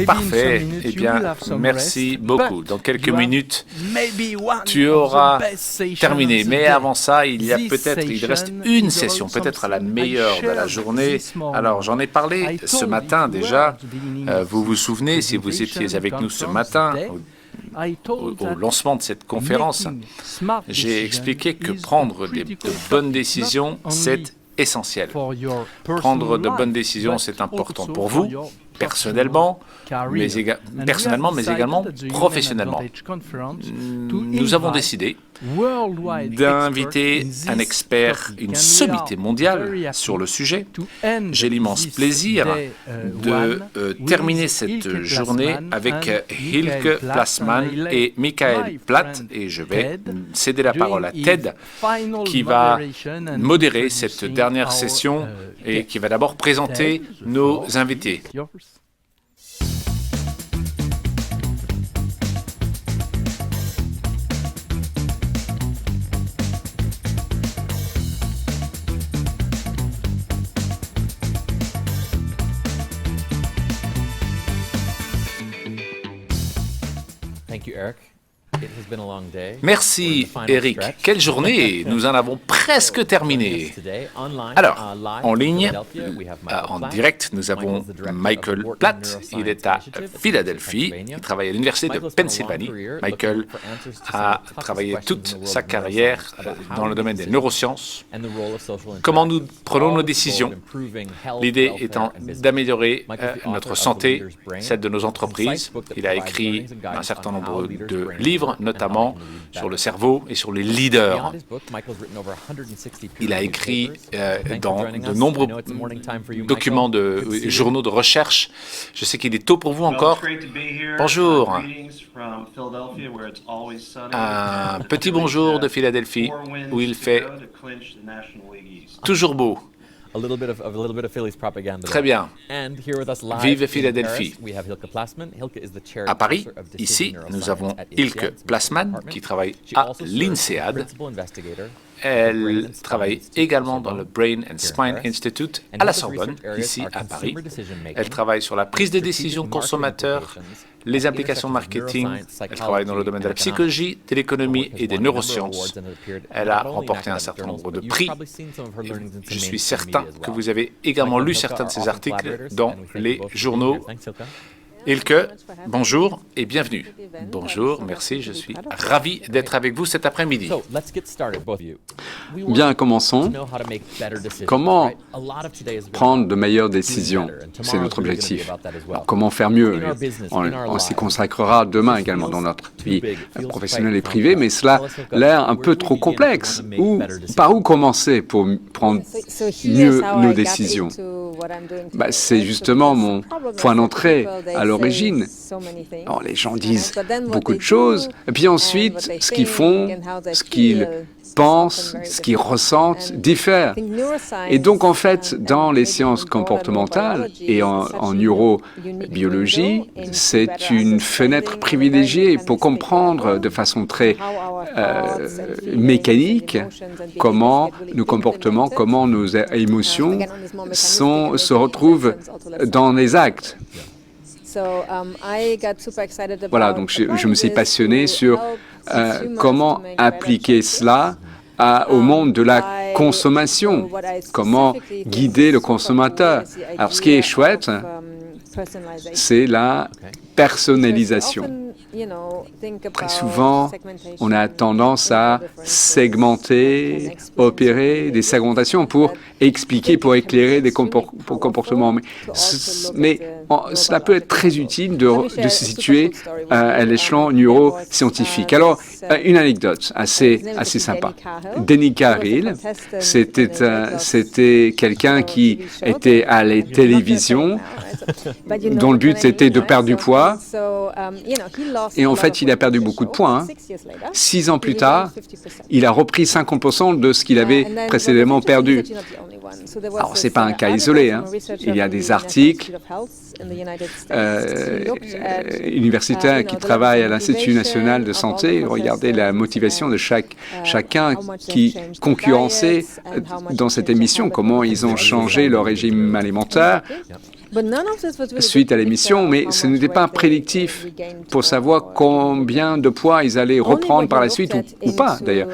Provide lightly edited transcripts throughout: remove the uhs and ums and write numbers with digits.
Parfait. Eh bien, merci beaucoup. Dans quelques minutes, tu auras terminé. Mais avant ça, il reste une session, peut-être la meilleure de la journée. Alors, j'en ai parlé ce matin déjà. Vous vous souvenez, si vous étiez avec nous ce matin, au lancement de cette conférence, j'ai expliqué que prendre de bonnes décisions, c'est essentiel. Prendre de bonnes décisions, c'est important pour vous, personnellement, mais également professionnellement. Nous avons décidé d'inviter un expert, une sommité mondiale sur le sujet. J'ai l'immense plaisir de terminer cette journée avec Hilke Plasman et Michael Platt, et je vais céder la parole à Ted, qui va modérer cette dernière session et qui va d'abord présenter nos invités. Merci, Eric. Quelle journée! Nous en avons presque terminé. Alors, en ligne, en direct, nous avons Michael Platt. Il est à Philadelphie. Il travaille à l'Université de Pennsylvanie. Michael a travaillé toute sa carrière dans le domaine des neurosciences. Comment nous prenons nos décisions? L'idée étant d'améliorer notre santé, celle de nos entreprises. Il a écrit un certain nombre de livres, notamment sur le cerveau et sur les leaders. Il a écrit dans de nombreux documents de journaux de recherche. Je sais qu'il est tôt pour vous encore. Bonjour. Un petit bonjour de Philadelphie, où il fait toujours beau. Très bien. Vive Philadelphie. À Paris, ici, nous avons Hilke Plasman qui travaille à l'INSEAD. Elle travaille également dans le Brain and Spine Institute à la Sorbonne, ici à Paris. Elle travaille sur la prise de décision consommateur, les implications marketing. Elle travaille dans le domaine de la psychologie, de l'économie et des neurosciences. Elle a remporté un certain nombre de prix. Je suis certain que vous avez également lu certains de ses articles dans les journaux. Hilke, bonjour et bienvenue. Bonjour, merci, je suis ravi d'être avec vous cet après-midi. Bien, commençons. Comment prendre de meilleures décisions? C'est notre objectif. Alors, comment faire mieux? On s'y consacrera demain également dans notre vie professionnelle et privée, mais cela a l'air un peu trop complexe. Par où commencer pour prendre mieux nos décisions? C'est justement mon point d'entrée à l'origine. Alors, les gens disent beaucoup de choses, et puis ensuite, ce qu'ils font, ce qu'ils pensent, ce qu'ils ressentent diffère. Et donc, en fait, dans les sciences comportementales et en neurobiologie, c'est une fenêtre privilégiée pour comprendre de façon très mécanique comment nos comportements, comment nos émotions se retrouvent dans les actes. Voilà, donc je me suis passionné sur comment appliquer cela au monde de la consommation, comment guider le consommateur. Alors, ce qui est chouette, c'est la personnalisation. Très souvent, on a tendance à segmenter, opérer des segmentations pour expliquer, pour éclairer des comportements. Mais cela peut être très utile de se situer à l'échelon neuroscientifique. Alors, une anecdote assez sympa. Denny Carrill, c'était quelqu'un qui était à la télévision, dont le but était de perdre du poids. Et en fait, il a perdu beaucoup de points. 6 ans plus tard, il a repris 50% de ce qu'il avait précédemment perdu. Alors, ce n'est pas un cas isolé. Il y a des articles universitaires qui travaillent à l'Institut national de santé. Regardez la motivation de chacun qui concurrençait dans cette émission, comment ils ont changé leur régime alimentaire. suite à l'émission, mais ce n'était pas prédictif pour savoir combien de poids ils allaient reprendre par la suite, ou pas d'ailleurs.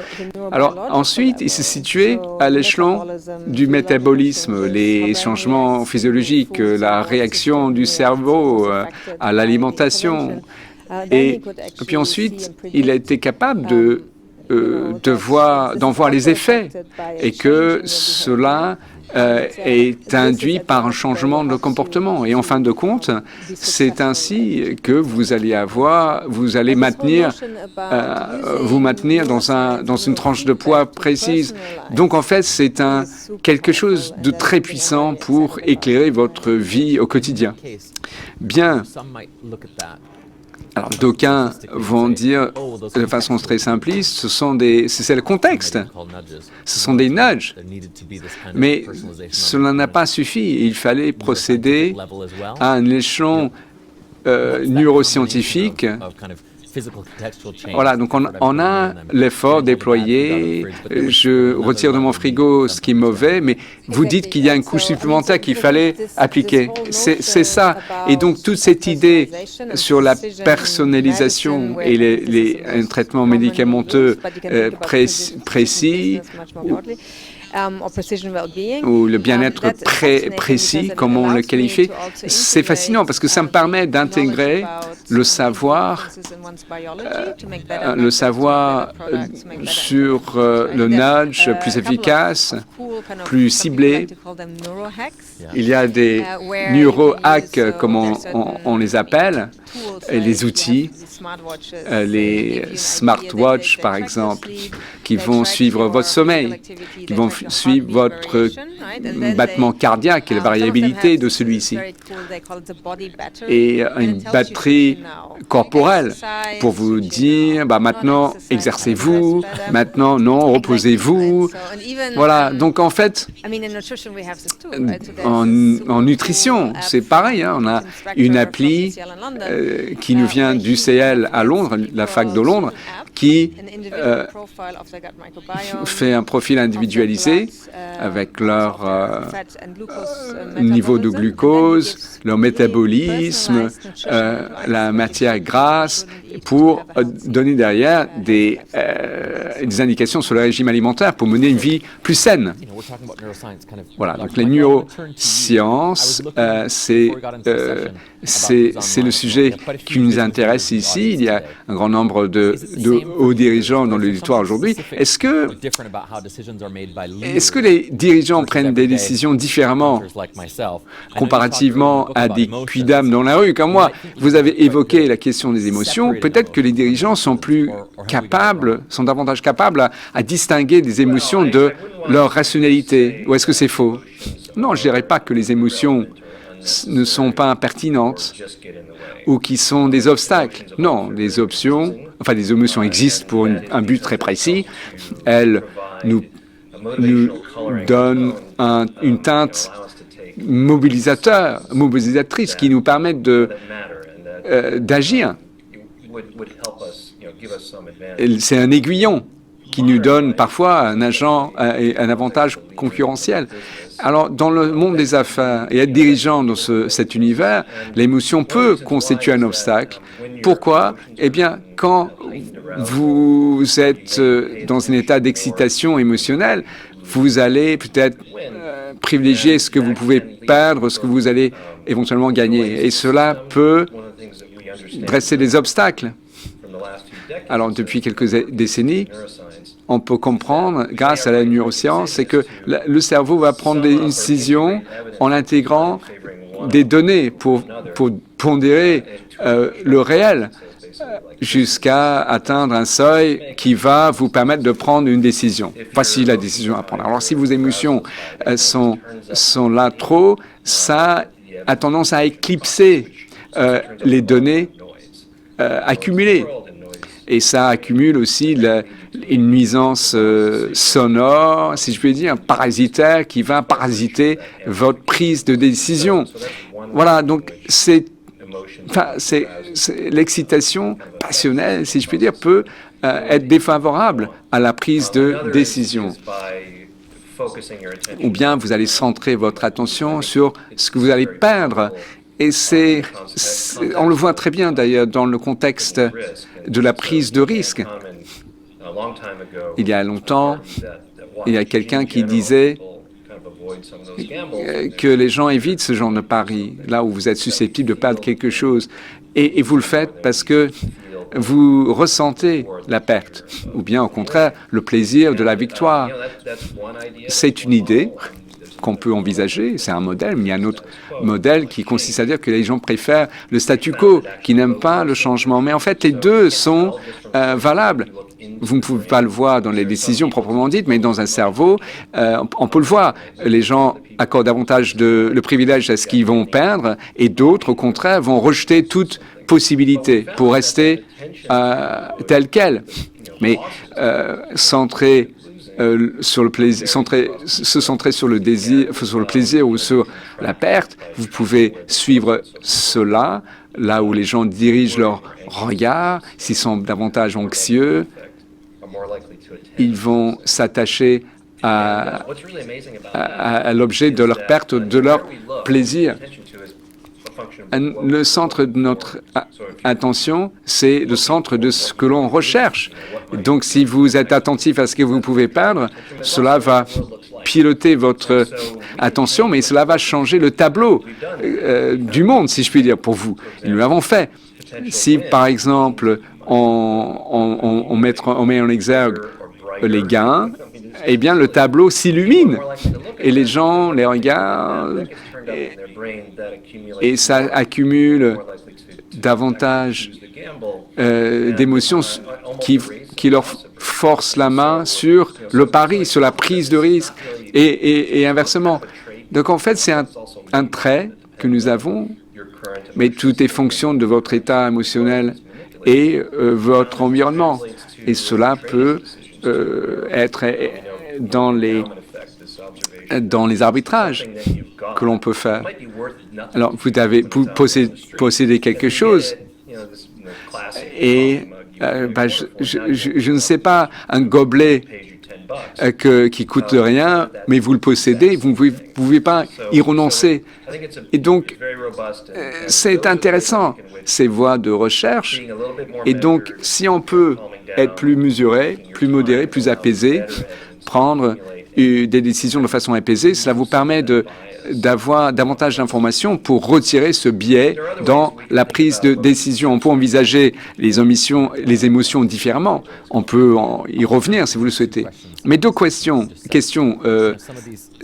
Alors ensuite, ils se situaient à l'échelon du métabolisme, les changements physiologiques, la réaction du cerveau à l'alimentation. Et puis ensuite, il a été capable d'en voir les effets et que cela est induit par un changement de comportement. Et en fin de compte, c'est ainsi que vous allez vous maintenir dans une tranche de poids précise. Donc en fait, c'est quelque chose de très puissant pour éclairer votre vie au quotidien. Bien. Alors, d'aucuns vont dire de façon très simpliste, c'est le contexte, ce sont des nudges. Mais cela n'a pas suffi. Il fallait procéder à un échelon neuroscientifique. Voilà, donc on a l'effort déployé, je retire de mon frigo ce qui est mauvais, mais vous dites qu'il y a une couche supplémentaire qu'il fallait appliquer. C'est ça. Et donc toute cette idée sur la personnalisation et un traitement médicamenteux précis, ou le bien-être précis, comme on le qualifie, c'est fascinant parce que ça me permet d'intégrer le savoir sur le nudge plus efficace, plus ciblé. Il y a des neuro-hacks, comme on les appelle, et les outils, les smartwatches par exemple, qui vont suivre votre sommeil, qui vont suivre votre battement cardiaque et la variabilité de celui-ci. Et une batterie corporelle pour vous dire, maintenant exercez-vous, maintenant non, reposez-vous. Voilà, donc en fait, en nutrition, c'est pareil, on a une appli qui nous vient d'UCL à Londres, la fac de Londres, qui fait un profil individualisé avec leur niveau de glucose, leur métabolisme, la matière grasse, pour donner derrière des indications sur le régime alimentaire pour mener une vie plus saine. Voilà, donc les neurosciences, c'est le sujet qui nous intéresse ici. Il y a un grand nombre de hauts dirigeants dans l'auditoire aujourd'hui. Est-ce que les dirigeants prennent des décisions différemment comparativement à des quidams dans la rue? Comme moi, vous avez évoqué la question des émotions. Peut-être que les dirigeants sont davantage capables à distinguer des émotions de leur rationalité. Ou est-ce que c'est faux? Non, je ne dirais pas que les émotions ne sont pas impertinentes ou qui sont des obstacles. Non, des émotions existent pour un but très précis. Elles nous donnent une teinte mobilisatrice qui nous permet d'agir. C'est un aiguillon qui nous donne parfois un avantage concurrentiel. Alors, dans le monde des affaires et être dirigeant dans cet univers, l'émotion peut constituer un obstacle. Pourquoi? Eh bien, quand vous êtes dans un état d'excitation émotionnelle, vous allez peut-être privilégier ce que vous pouvez perdre, ce que vous allez éventuellement gagner. Et cela peut dresser des obstacles. Alors, depuis quelques décennies, on peut comprendre, grâce à la neuroscience, c'est que le cerveau va prendre des décisions en intégrant des données pour pondérer le réel jusqu'à atteindre un seuil qui va vous permettre de prendre une décision. Voici la décision à prendre. Alors, si vos émotions sont là trop, ça a tendance à éclipser les données accumulées. Et ça accumule aussi une nuisance sonore, si je puis dire, parasitaire, qui va parasiter votre prise de décision. Voilà, donc l'excitation passionnelle, si je puis dire, peut être défavorable à la prise de décision. ou bien vous allez centrer votre attention sur ce que vous allez perdre. Et on le voit très bien d'ailleurs dans le contexte de la prise de risque. Il y a longtemps, il y a quelqu'un qui disait que les gens évitent ce genre de paris, là où vous êtes susceptible de perdre quelque chose. Et vous le faites parce que vous ressentez la perte, ou bien au contraire, le plaisir de la victoire. C'est une idée qu'on peut envisager, c'est un modèle, mais il y a un autre modèle qui consiste à dire que les gens préfèrent le statu quo, qui n'aiment pas le changement. Mais en fait, les deux sont valables. Vous ne pouvez pas le voir dans les décisions proprement dites, mais dans un cerveau, on peut le voir. Les gens accordent davantage le privilège à ce qu'ils vont perdre, et d'autres, au contraire, vont rejeter toute possibilité pour rester tel quel. Mais sur le plaisir, se centrer sur le désir, sur le plaisir ou sur la perte, vous pouvez suivre cela, là où les gens dirigent leur regard, s'ils sont davantage anxieux, ils vont s'attacher à l'objet de leur perte, de leur plaisir. Le centre de notre attention, c'est le centre de ce que l'on recherche. Donc, si vous êtes attentif à ce que vous pouvez perdre, cela va piloter votre attention, mais cela va changer le tableau du monde, si je puis dire, pour vous. Nous l'avons fait. Si, par exemple, on met en exergue les gains, eh bien, le tableau s'illumine et les gens les regardent et ça accumule davantage d'émotions qui leur forcent la main sur le pari, sur la prise de risque et inversement. Donc, en fait, c'est un trait que nous avons, mais tout est fonction de votre état émotionnel et votre environnement. Et cela peut être dans les arbitrages que l'on peut faire. Alors, vous possédez quelque chose et je ne sais pas, un gobelet qui coûte rien, mais vous le possédez, vous ne pouvez pas y renoncer. Et donc, c'est intéressant, ces voies de recherche. Et donc, si on peut être plus mesuré, plus modéré, plus apaisé, prendre des décisions de façon apaisée, cela vous permet d'avoir davantage d'informations pour retirer ce biais dans la prise de décision. On peut envisager les émotions différemment. On peut y revenir si vous le souhaitez. Mais deux questions,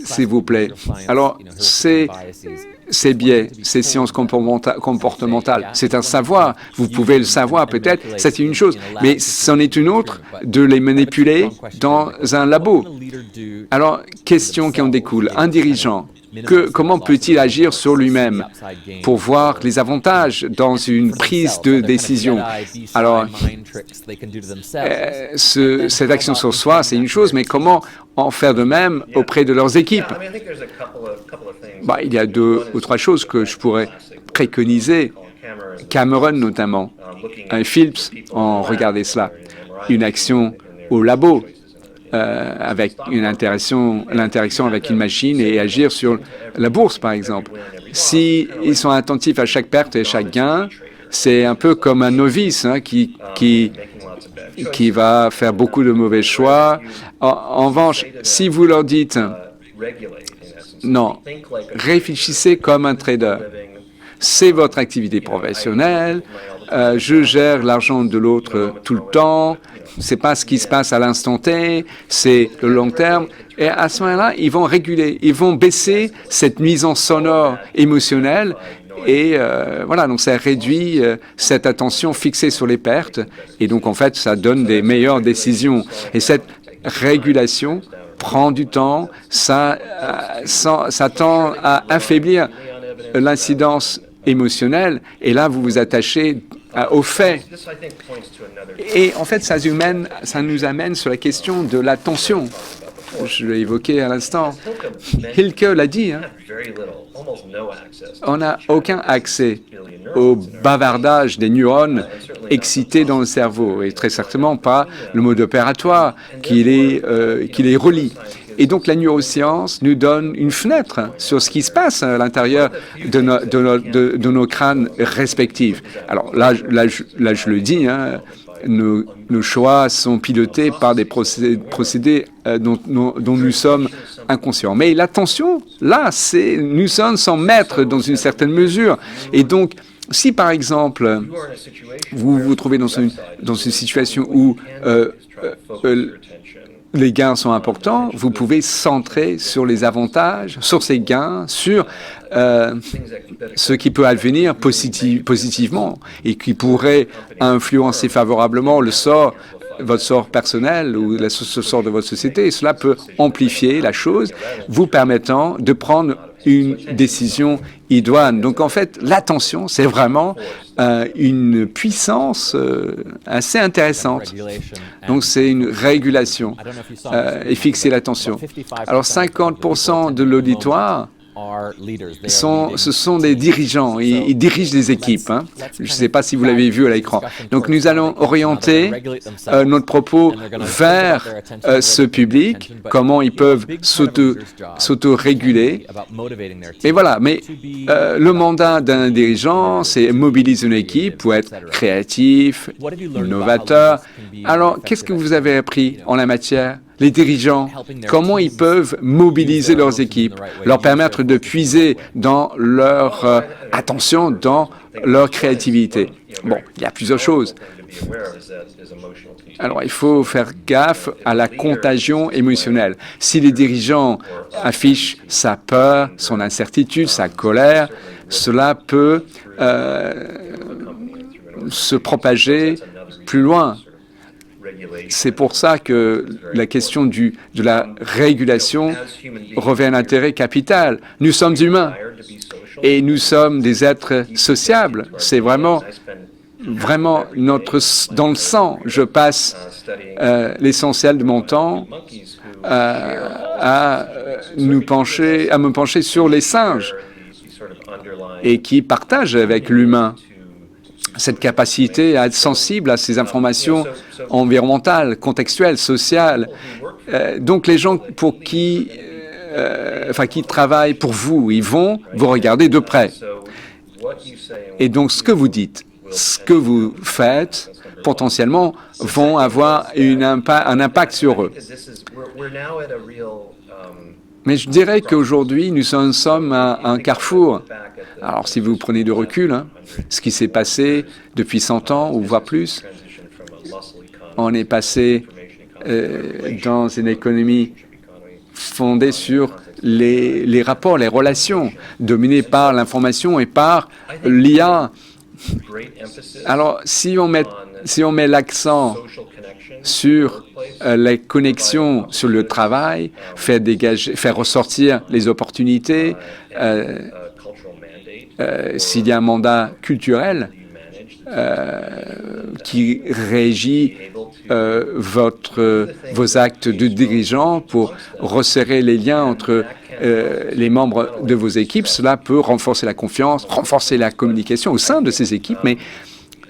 s'il vous plaît. Alors, ces biais, ces sciences comportementales, c'est un savoir. Vous pouvez le savoir peut-être, c'est une chose. Mais c'en est une autre de les manipuler dans un labo. Alors, question qui en découle. Un dirigeant, comment peut-il agir sur lui-même pour voir les avantages dans une prise de décision? Alors, cette action sur soi, c'est une chose, mais comment en faire de même auprès de leurs équipes? Il y a deux ou trois choses que je pourrais préconiser. Cameron, notamment. Phillips ont regardé cela. Une action au labo, avec l'interaction avec une machine et agir sur la bourse, par exemple. S'ils sont attentifs à chaque perte et chaque gain, c'est un peu comme un novice qui va faire beaucoup de mauvais choix. En revanche, si vous leur dites non, réfléchissez comme un trader. C'est votre activité professionnelle. Je gère l'argent de l'autre tout le temps. C'est pas ce qui se passe à l'instant T, c'est le long terme. Et à ce moment-là, ils vont réguler, ils vont baisser cette nuisance sonore émotionnelle. Et voilà, donc ça réduit cette attention fixée sur les pertes. Et donc, en fait, ça donne des meilleures décisions. Et cette régulation prend du temps, ça tend à affaiblir l'incidence émotionnelle. Et là, vous vous attachez aux faits. Et en fait, ça nous amène sur la question de l'attention. Je l'ai évoqué à l'instant. Hilke l'a dit, on n'a aucun accès au bavardage des neurones excités dans le cerveau, et très certainement pas le mode opératoire qui les relie. Et donc la neuroscience nous donne une fenêtre sur ce qui se passe à l'intérieur de nos crânes respectifs. Alors là, je le dis, hein, nos choix sont pilotés par des procédés dont nous sommes inconscients. Mais l'attention, là, nous sommes sans maître dans une certaine mesure. Et donc, si par exemple, vous vous trouvez dans une situation où les gains sont importants, vous pouvez centrer sur les avantages, sur ces gains, sur ce qui peut advenir positivement et qui pourrait influencer favorablement votre sort personnel ou le sort de votre société. Et cela peut amplifier la chose, vous permettant de prendre une décision idoine. Donc en fait, l'attention, c'est vraiment une puissance assez intéressante. Donc c'est une régulation et fixer l'attention. Alors 50% de l'auditoire ce sont des dirigeants, ils dirigent des équipes. Hein. Je ne sais pas si vous l'avez vu à l'écran. Donc nous allons orienter notre propos vers ce public, comment ils peuvent s'auto-réguler. Et voilà, mais le mandat d'un dirigeant, c'est mobiliser une équipe pour être créatif, innovateur. Alors, qu'est-ce que vous avez appris en la matière ? Les dirigeants, comment ils peuvent mobiliser leurs équipes, leur permettre de puiser dans leur attention, dans leur créativité. Bon, il y a plusieurs choses. Alors, il faut faire gaffe à la contagion émotionnelle. Si les dirigeants affichent sa peur, son incertitude, sa colère, cela peut se propager plus loin. C'est pour ça que la question de la régulation revêt un intérêt capital. Nous sommes humains et nous sommes des êtres sociables. C'est vraiment dans le sang. Je passe l'essentiel de mon temps à me pencher sur les singes et qui partagent avec l'humain cette capacité à être sensible à ces informations environnementales, contextuelles, sociales. Donc les gens qui travaillent pour vous, ils vont vous regarder de près. Et donc ce que vous dites, ce que vous faites, potentiellement, vont avoir un impact sur eux. Mais je dirais qu'aujourd'hui, nous sommes à un carrefour. Alors, si vous prenez du recul, hein, ce qui s'est passé depuis 100 ans, ou voire plus, on est passé dans une économie fondée sur les rapports, les relations, dominées par l'information et par l'IA. Alors, si on met l'accent sur les connexions sur le travail, faire ressortir les opportunités, s'il y a un mandat culturel qui régit vos actes de dirigeant pour resserrer les liens entre les membres de vos équipes, cela peut renforcer la confiance, renforcer la communication au sein de ces équipes, mais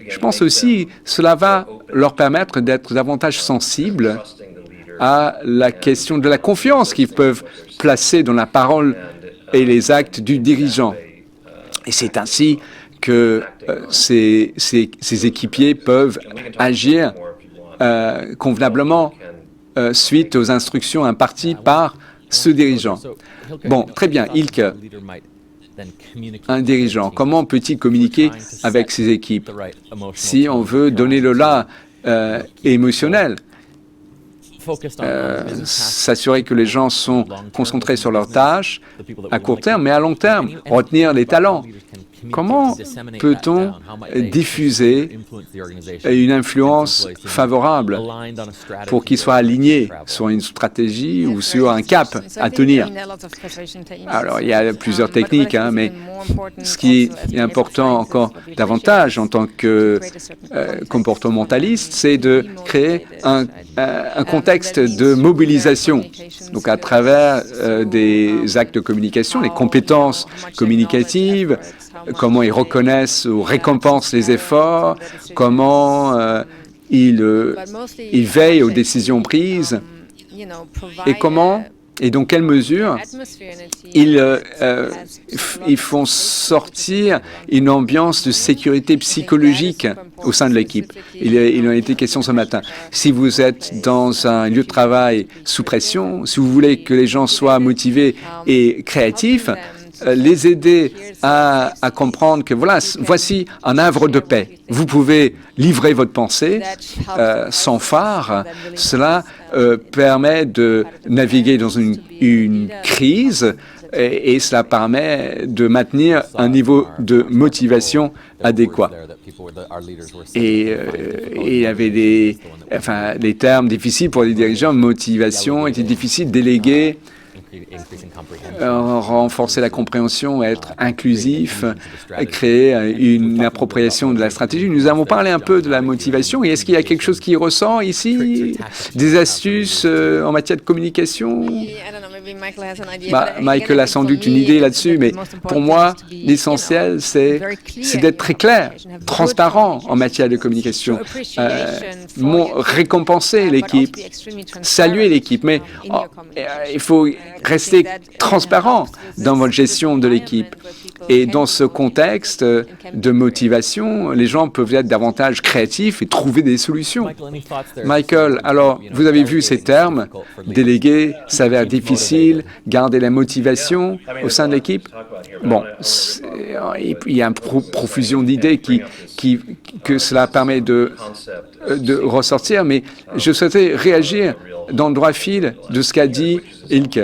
je pense aussi que cela va leur permettre d'être davantage sensibles à la question de la confiance qu'ils peuvent placer dans la parole et les actes du dirigeant. Et c'est ainsi que ces équipiers peuvent agir convenablement suite aux instructions imparties par ce dirigeant. Bon, très bien, Ilke. Un dirigeant, comment peut-il communiquer avec ses équipes si on veut donner le là émotionnel, s'assurer que les gens sont concentrés sur leurs tâches à court terme, mais à long terme, retenir les talents. Comment peut-on diffuser une influence favorable pour qu'ils soient alignés sur une stratégie ou sur un cap à tenir? Alors, il y a plusieurs techniques, hein, mais ce qui est important encore davantage en tant que comportementaliste, c'est de créer un contexte de mobilisation. Donc, à travers des actes de communication, les compétences communicatives, comment ils reconnaissent ou récompensent les efforts, comment ils veillent aux décisions prises et comment Et dans quelle mesure ils font sortir une ambiance de sécurité psychologique au sein de l'équipe. Il en a été question ce matin. Si vous êtes dans un lieu de travail sous pression, si vous voulez que les gens soient motivés et créatifs, les aider à comprendre que voici un havre de paix. Vous pouvez livrer votre pensée sans phare. Cela permet de naviguer dans une crise et cela permet de maintenir un niveau de motivation adéquat. Et il y avait des termes difficiles pour les dirigeants. Motivation était difficile, déléguer, renforcer la compréhension, être inclusif, créer une appropriation de la stratégie. Nous avons parlé un peu de la motivation. Et est-ce qu'il y a quelque chose qui ressort ici? Des astuces en matière de communication? Michael a sans doute une idée là-dessus, mais pour moi, l'essentiel, c'est d'être très clair, transparent en matière de communication, récompenser l'équipe, saluer l'équipe, mais il faut rester transparent dans votre gestion de l'équipe. Et dans ce contexte de motivation, les gens peuvent être davantage créatifs et trouver des solutions. Michael, alors, vous avez vu ces termes, déléguer, s'avère difficile, garder la motivation au sein de l'équipe. Bon, il y a une profusion d'idées que cela permet de ressortir, mais je souhaitais réagir dans le droit fil de ce qu'a dit Ilke.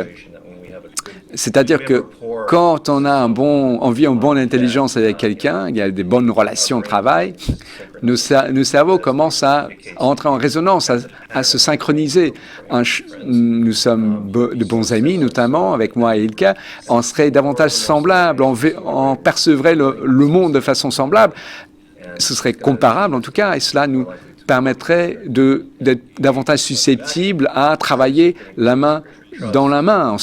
C'est-à-dire que quand on vit en bonne intelligence avec quelqu'un, il y a des bonnes relations de travail, nos cerveaux commencent à entrer en résonance, à se synchroniser. Nous sommes de bons amis, notamment avec moi et Ilka, on serait davantage semblables, on percevrait le monde de façon semblable. Ce serait comparable en tout cas, et cela nous permettrait d'être davantage susceptibles à travailler la main dans la main.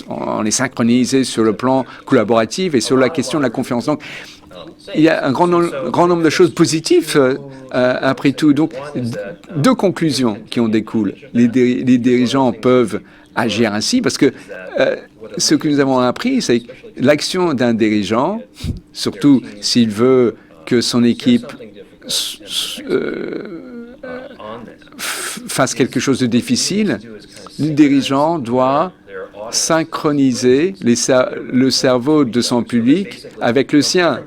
On est synchronisé sur le plan collaboratif et sur la question de la confiance. Donc, il y a un grand nombre de choses positives après tout. Donc, deux conclusions qui en découlent. Les dirigeants peuvent agir ainsi parce que ce que nous avons appris, c'est que l'action d'un dirigeant, surtout s'il veut que son équipe fasse quelque chose de difficile, le dirigeant doit synchroniser le cerveau de son public avec le sien.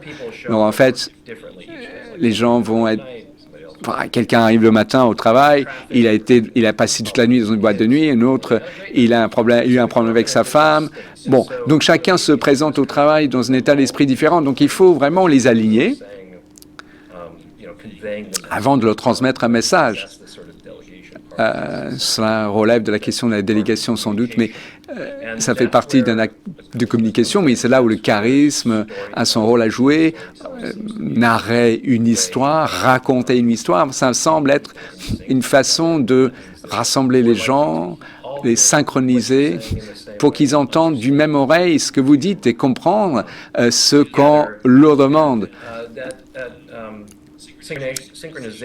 Donc, en fait, les gens vont être... Quelqu'un arrive le matin au travail, il a passé toute la nuit dans une boîte de nuit, un autre, il a eu un problème avec sa femme. Bon, donc chacun se présente au travail dans un état d'esprit différent. Donc, il faut vraiment les aligner avant de leur transmettre un message. Cela relève de la question de la délégation sans doute, mais ça fait partie d'un acte de communication, mais c'est là où le charisme a son rôle à jouer. Narrer une histoire, raconter une histoire, ça semble être une façon de rassembler les gens, les synchroniser pour qu'ils entendent du même oreille ce que vous dites et comprendre ce qu'on leur demande.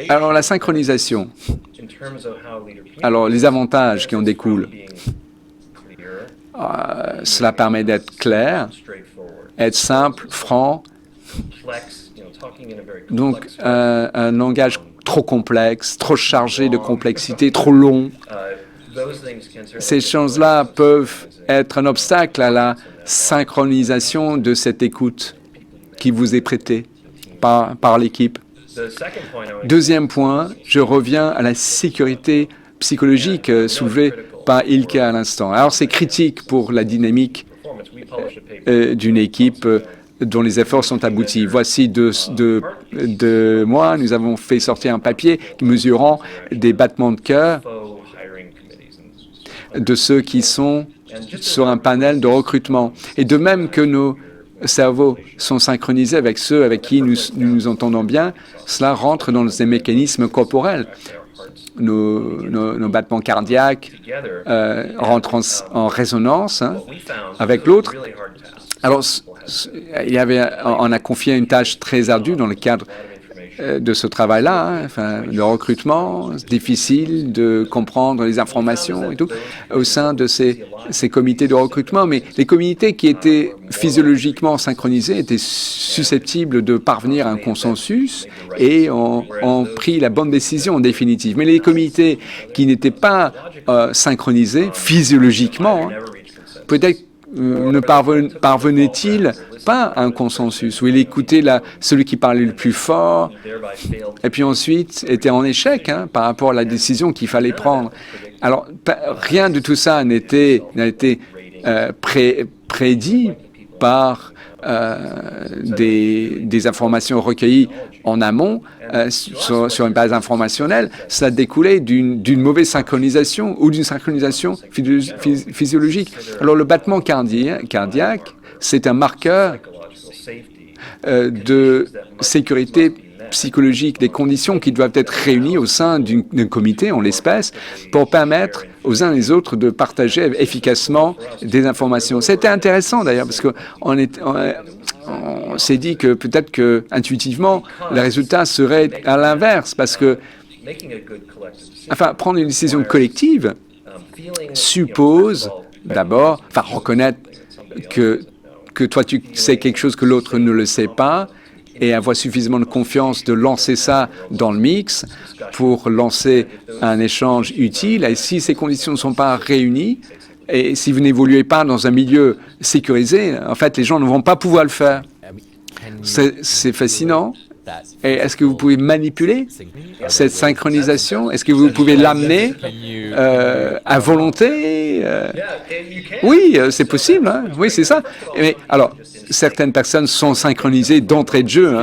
Alors, la synchronisation. Alors, les avantages qui en découlent. Cela permet d'être clair, être simple, franc. Donc, un langage trop complexe, trop chargé de complexité, trop long. Ces choses-là peuvent être un obstacle à la synchronisation de cette écoute qui vous est prêtée par l'équipe. Deuxième point, je reviens à la sécurité psychologique soulevée par Ilke à l'instant. Alors, c'est critique pour la dynamique d'une équipe dont les efforts sont aboutis. Voici deux mois, nous avons fait sortir un papier mesurant des battements de cœur de ceux qui sont sur un panel de recrutement. Et de même que nos cerveaux sont synchronisés avec ceux avec qui nous nous entendons bien, cela rentre dans ces mécanismes corporels. Nos battements cardiaques rentrent en résonance avec l'autre. Alors, on a confié une tâche très ardue dans le cadre de ce travail-là, hein, enfin, le recrutement, c'est difficile de comprendre les informations et tout, au sein de ces comités de recrutement. Mais les comités qui étaient physiologiquement synchronisés étaient susceptibles de parvenir à un consensus et ont pris la bonne décision en définitive. Mais les comités qui n'étaient pas synchronisés physiologiquement, hein, peut-être ne parvenait-il pas à un consensus, où il écoutait celui qui parlait le plus fort, et puis ensuite était en échec par rapport à la décision qu'il fallait prendre. Alors, rien de tout ça n'a été prédit par des informations recueillies en amont sur une base informationnelle. Ça découlait d'une mauvaise synchronisation ou d'une synchronisation physiologique. Alors le battement cardiaque, c'est un marqueur de sécurité psychologique, des conditions qui doivent être réunies au sein d'un comité, en l'espèce, pour permettre aux uns et aux autres de partager efficacement des informations. C'était intéressant d'ailleurs, parce qu'on s'est dit que peut-être que intuitivement, le résultat serait à l'inverse, parce que prendre une décision collective suppose d'abord, reconnaître que toi tu sais quelque chose que l'autre ne le sait pas, et avoir suffisamment de confiance de lancer ça dans le mix pour lancer un échange utile. Et si ces conditions ne sont pas réunies, et si vous n'évoluez pas dans un milieu sécurisé, en fait, les gens ne vont pas pouvoir le faire. C'est fascinant. Et est-ce que vous pouvez manipuler cette synchronisation? Est-ce que vous pouvez l'amener à volonté? Oui, c'est possible. Hein? Oui, c'est ça. Mais alors, certaines personnes sont synchronisées d'entrée de jeu,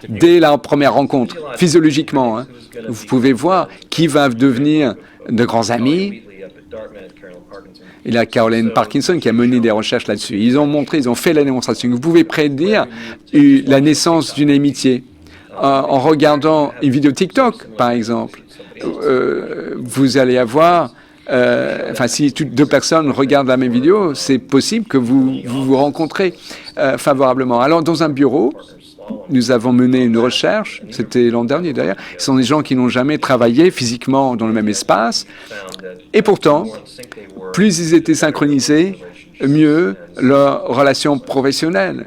dès la première rencontre, physiologiquement. Vous pouvez voir qui va devenir de grands amis. Il y a Caroline Parkinson qui a mené des recherches là-dessus. Ils ont fait la démonstration. Vous pouvez prédire la naissance d'une amitié. En regardant une vidéo TikTok, par exemple, vous allez avoir, si deux personnes regardent la même vidéo, c'est possible que vous vous rencontrez favorablement. Alors, dans un bureau, nous avons mené une recherche, c'était l'an dernier d'ailleurs, ce sont des gens qui n'ont jamais travaillé physiquement dans le même espace, et pourtant, plus ils étaient synchronisés, mieux leur relation professionnelle,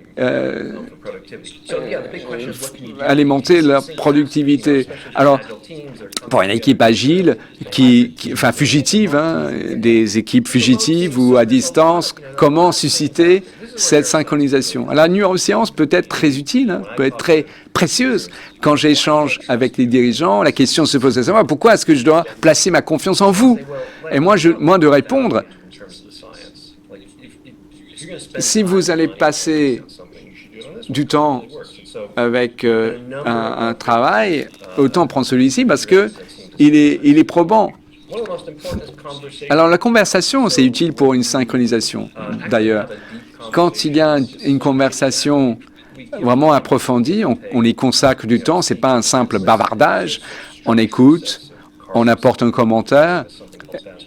alimenter leur productivité. Alors, pour une équipe agile, fugitive, des équipes fugitives ou à distance, comment susciter cette synchronisation? La neuroscience peut être très utile, peut être très précieuse. Quand j'échange avec les dirigeants, la question se pose à savoir pourquoi est-ce que je dois placer ma confiance en vous? Et moi de répondre, si vous allez passer du temps avec un travail, autant prendre celui-ci parce que il est probant. Alors la conversation, c'est utile pour une synchronisation. D'ailleurs, quand il y a une conversation vraiment approfondie, on y consacre du temps. C'est pas un simple bavardage. On écoute, on apporte un commentaire.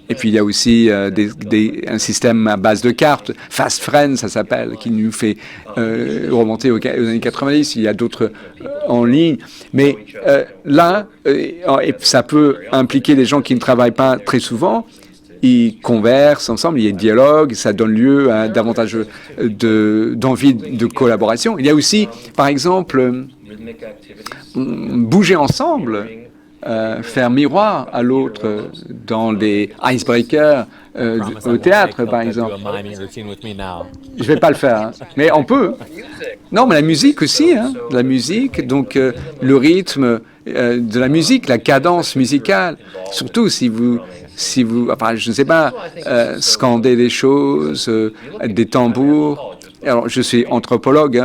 Et puis, il y a aussi un système à base de cartes, Fast Friends, ça s'appelle, qui nous fait remonter aux années 90. Il y a d'autres en ligne. Mais là, et ça peut impliquer des gens qui ne travaillent pas très souvent. Ils conversent ensemble, il y a un dialogue, ça donne lieu à davantage d'envie de collaboration. Il y a aussi, par exemple, bouger ensemble, faire miroir à l'autre dans des icebreakers au théâtre, par exemple. Je ne vais pas le faire, mais on peut. Non, mais la musique aussi, la musique, donc le rythme de la musique, la cadence musicale, surtout si vous, je ne sais pas, scandez des choses, des tambours. Alors, je suis anthropologue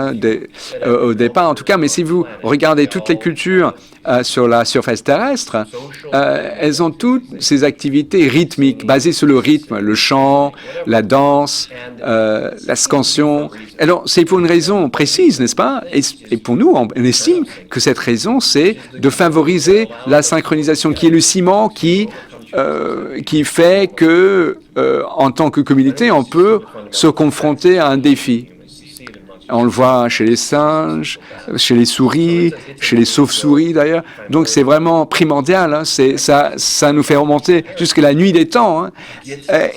au départ, en tout cas, mais si vous regardez toutes les cultures sur la surface terrestre, elles ont toutes ces activités rythmiques, basées sur le rythme, le chant, la danse, la scansion. Alors, c'est pour une raison précise, n'est-ce pas? Et pour nous, on estime que cette raison, c'est de favoriser la synchronisation, qui est le ciment qui fait que, en tant que communauté, on peut se confronter à un défi. On le voit chez les singes, chez les souris, chez les chauves-souris d'ailleurs. Donc c'est vraiment primordial. Hein. Ça nous fait remonter jusqu'à la nuit des temps. Hein.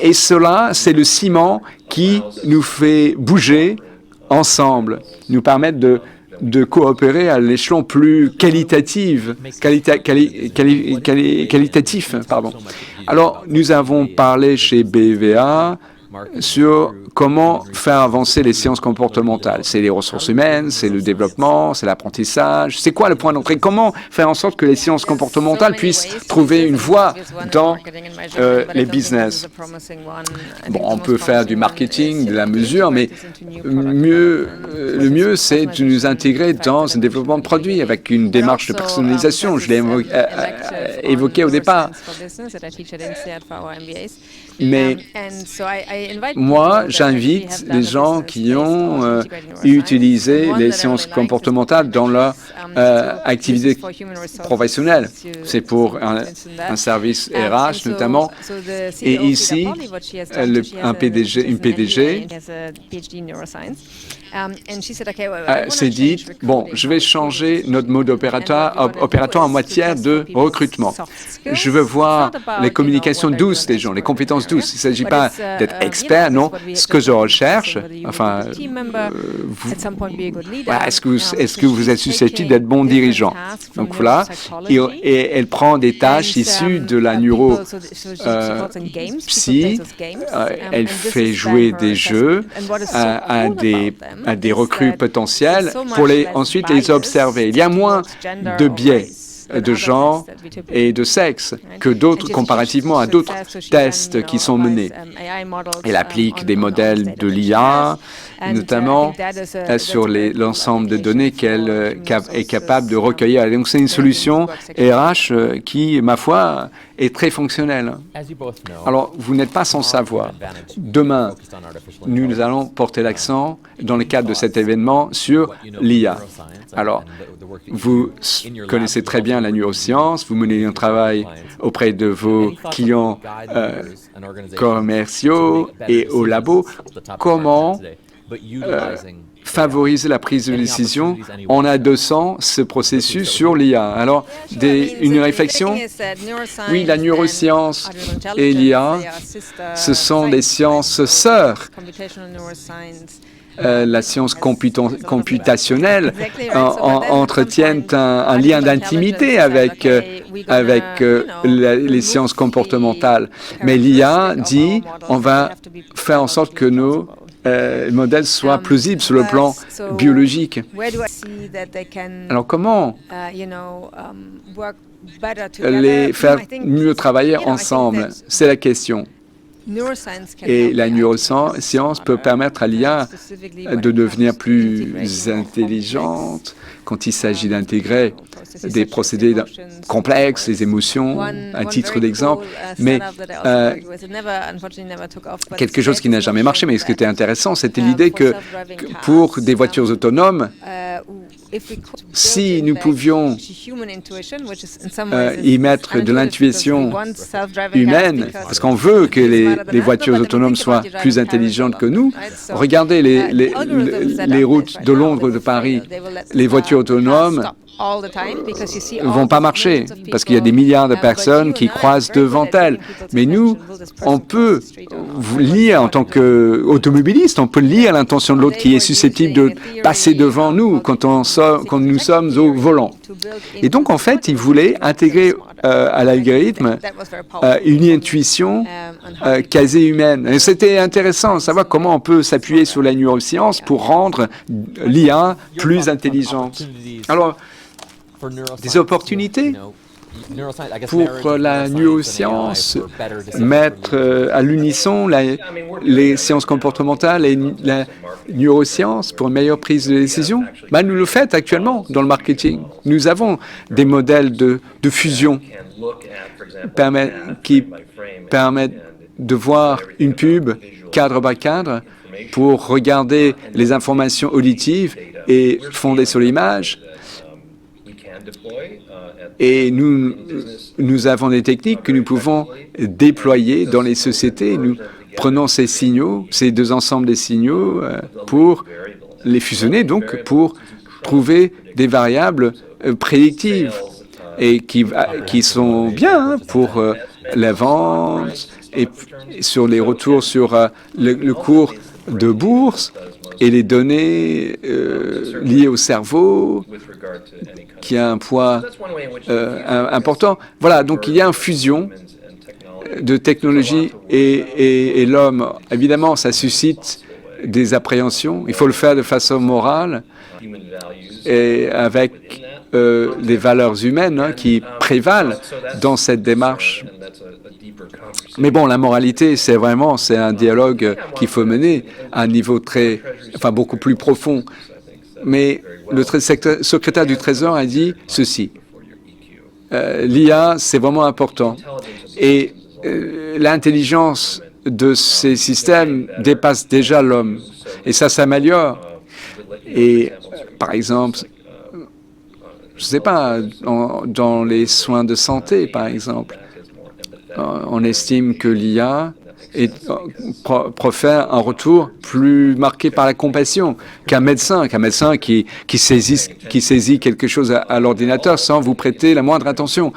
Et cela, c'est le ciment qui nous fait bouger ensemble, nous permettre de coopérer à l'échelon plus qualitatif. Pardon. Alors, nous avons parlé chez BVA sur comment faire avancer les sciences comportementales. C'est les ressources humaines, c'est le développement, c'est l'apprentissage. C'est quoi le point d'entrée? Comment faire en sorte que les sciences comportementales puissent trouver une voie dans les business? Bon, on peut faire du marketing, de la mesure, mais le mieux, c'est de nous intégrer dans un développement de produits avec une démarche de personnalisation. Je l'ai évoqué au départ. Mais moi, j'invite les gens qui ont utilisé les sciences comportementales dans leur activité professionnelle. C'est pour un service RH notamment. Et ici, une PDG s'est dit, bon, je vais changer notre mode opératoire en matière de recrutement. Je veux voir les communications douces des gens, les compétences douces. Il ne s'agit pas d'être expert, non. Ce que je recherche, enfin, est-ce que vous êtes susceptible d'être bon dirigeant? Donc voilà, et elle prend des tâches issues de la neuropsy, elle fait jouer des jeux à des recrues potentielles pour ensuite les observer. Il y a moins de biais de genre et de sexe que d'autres, comparativement à d'autres tests qui sont menés. Elle applique des modèles de l'IA, notamment sur l'ensemble de données qu'elle est capable de recueillir. Donc c'est une solution RH qui, ma foi, est très fonctionnelle. Alors, vous n'êtes pas sans savoir. Demain, nous allons porter l'accent, dans le cadre de cet événement, sur l'IA. Alors, vous connaissez très bien la neuroscience, vous menez un travail auprès de vos clients commerciaux et au labo. Comment favoriser la prise de décision en adossant ce processus sur l'IA. Alors, une réflexion? Oui, la neuroscience et l'IA, ce sont des sciences sœurs. La science computationnelle entretiennent un lien d'intimité avec les sciences comportementales. Mais l'IA dit, on va faire en sorte que nos modèles soient plausibles sur le plan biologique. Alors comment les faire mieux travailler ensemble? C'est la question. Et la neuroscience peut permettre à l'IA de devenir plus intelligente quand il s'agit d'intégrer des procédés complexes, les émotions, à titre d'exemple. Mais quelque chose qui n'a jamais marché, mais ce qui était intéressant, c'était l'idée que pour des voitures autonomes, si nous pouvions y mettre de l'intuition humaine, parce qu'on veut que les voitures autonomes soient plus intelligentes que nous, regardez les routes de Londres, de Paris, les voitures autonomes ne vont pas marcher parce qu'il y a des milliards de personnes qui croisent devant elles. Mais nous, on peut lire en tant qu'automobiliste, on peut lire l'intention de l'autre qui est susceptible de passer devant nous quand nous sommes au volant. Et donc, en fait, ils voulaient intégrer à l'algorithme une intuition quasi humaine. Et c'était intéressant de savoir comment on peut s'appuyer sur la neuroscience pour rendre l'IA plus intelligente. Alors, des opportunités pour la neuroscience, mettre à l'unisson les sciences comportementales et la neuroscience pour une meilleure prise de décision. Nous le faisons actuellement dans le marketing. Nous avons des modèles de fusion qui permettent de voir une pub cadre par cadre pour regarder les informations auditives et fondées sur l'image. Et nous avons des techniques que nous pouvons déployer dans les sociétés. Nous prenons ces signaux, ces deux ensembles des signaux, pour les fusionner donc pour trouver des variables prédictives et qui sont bien pour la vente et sur les retours sur le cours de bourse et les données liées au cerveau, qui a un poids important. Voilà, donc il y a une fusion de technologie et l'homme. Évidemment, ça suscite des appréhensions. Il faut le faire de façon morale et avec les valeurs humaines qui prévalent dans cette démarche. Mais bon, la moralité, c'est un dialogue qu'il faut mener à un niveau beaucoup plus profond. Mais le secrétaire du Trésor a dit ceci. L'IA, c'est vraiment important. Et l'intelligence de ces systèmes dépasse déjà l'homme. Et ça s'améliore. Et par exemple, je ne sais pas, dans les soins de santé, par exemple, on estime que l'IA profère un retour plus marqué par la compassion qu'un médecin qui saisit quelque chose à l'ordinateur sans vous prêter la moindre attention.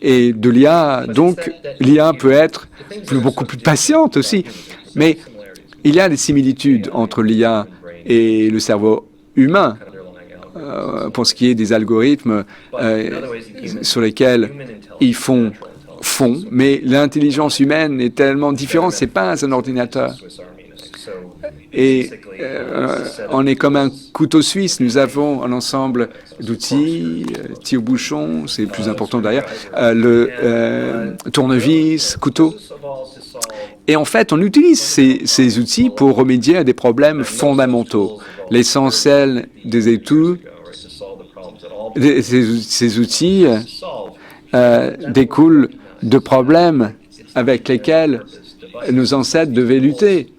Et de l'IA, donc, l'IA peut être beaucoup plus patiente aussi. Mais il y a des similitudes entre l'IA et le cerveau humain pour ce qui est des algorithmes sur lesquels ils font, mais l'intelligence humaine est tellement différente, ce n'est pas un ordinateur. Et on est comme un couteau suisse, nous avons un ensemble d'outils, tire-bouchon, c'est plus important d'ailleurs, le tournevis, couteau. Et en fait, on utilise ces outils pour remédier à des problèmes fondamentaux. L'essentiel des études, ces outils découlent de problèmes avec lesquels nos ancêtres devaient lutter,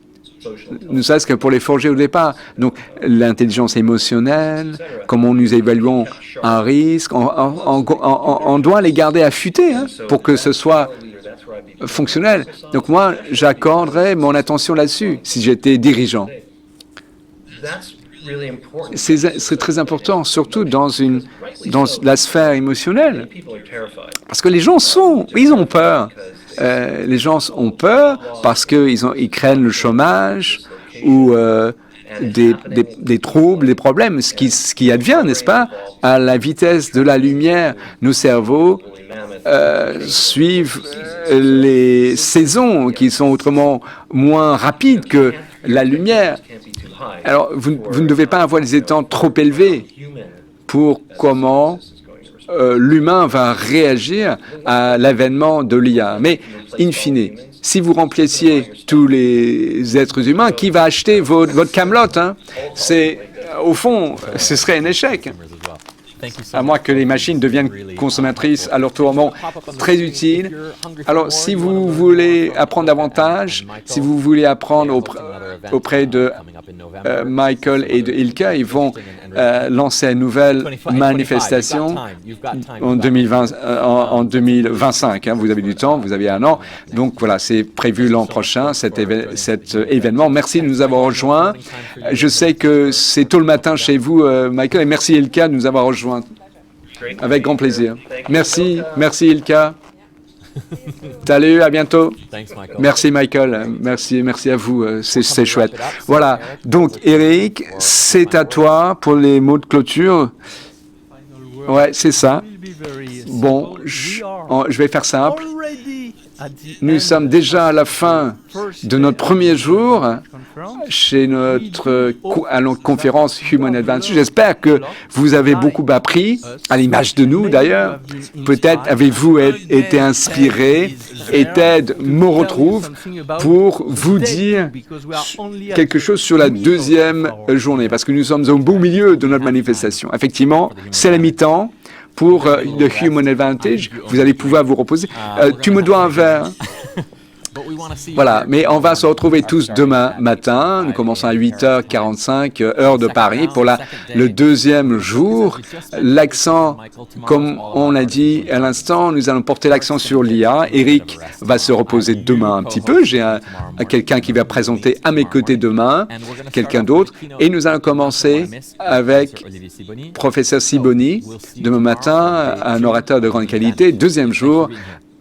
ne serait-ce que pour les forger au départ. Donc, l'intelligence émotionnelle, comment nous évaluons un risque, on doit les garder affûtés pour que ce soit fonctionnel. Donc, moi, j'accorderais mon attention là-dessus si j'étais dirigeant. C'est très important, surtout dans la sphère émotionnelle, parce que les gens ils ont peur. Les gens ont peur parce qu'ils craignent le chômage ou des troubles, des problèmes, ce qui advient, n'est-ce pas, à la vitesse de la lumière. Nos cerveaux suivent les saisons qui sont autrement moins rapides que la lumière. Alors, vous ne devez pas avoir des attentes trop élevées pour comment l'humain va réagir à l'avènement de l'IA. Mais, in fine, si vous remplissiez tous les êtres humains, qui va acheter votre Camelot au fond, ce serait un échec. À moins que les machines deviennent consommatrices à leur tour. Bon, très utile. Alors, si vous voulez apprendre davantage, si vous voulez apprendre auprès de Michael et de Ilka, ils vont lancer une nouvelle manifestation en 2025. Vous avez du temps, vous avez un an. Donc voilà, c'est prévu l'an prochain, cet événement. Merci de nous avoir rejoints. Je sais que c'est tôt le matin chez vous, Michael, et merci Ilka de nous avoir rejoints. Avec grand plaisir. Merci Ilka. Salut, à bientôt. Merci Michael, merci à vous, c'est chouette. Voilà, donc Eric, c'est à toi pour les mots de clôture. Ouais, c'est ça. Bon, je vais faire simple. Nous sommes déjà à la fin de notre premier jour chez notre conférence Human Advantage. J'espère que vous avez beaucoup appris, à l'image de nous d'ailleurs. Peut-être avez-vous été inspiré et Ted me retrouve pour vous dire quelque chose sur la deuxième journée, parce que nous sommes au beau milieu de notre manifestation. Effectivement, c'est la mi-temps. Pour le Human Advantage, vous allez pouvoir vous reposer. Tu me dois un verre. Voilà, mais on va se retrouver tous demain matin. Nous commençons à 8h45, heure de Paris, pour le deuxième jour. L'accent, comme on l'a dit à l'instant, nous allons porter l'accent sur l'IA. Eric va se reposer demain un petit peu. J'ai quelqu'un qui va présenter à mes côtés demain, quelqu'un d'autre. Et nous allons commencer avec professeur Sibony, demain matin, un orateur de grande qualité. Deuxième jour,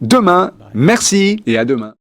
demain. Merci et à demain.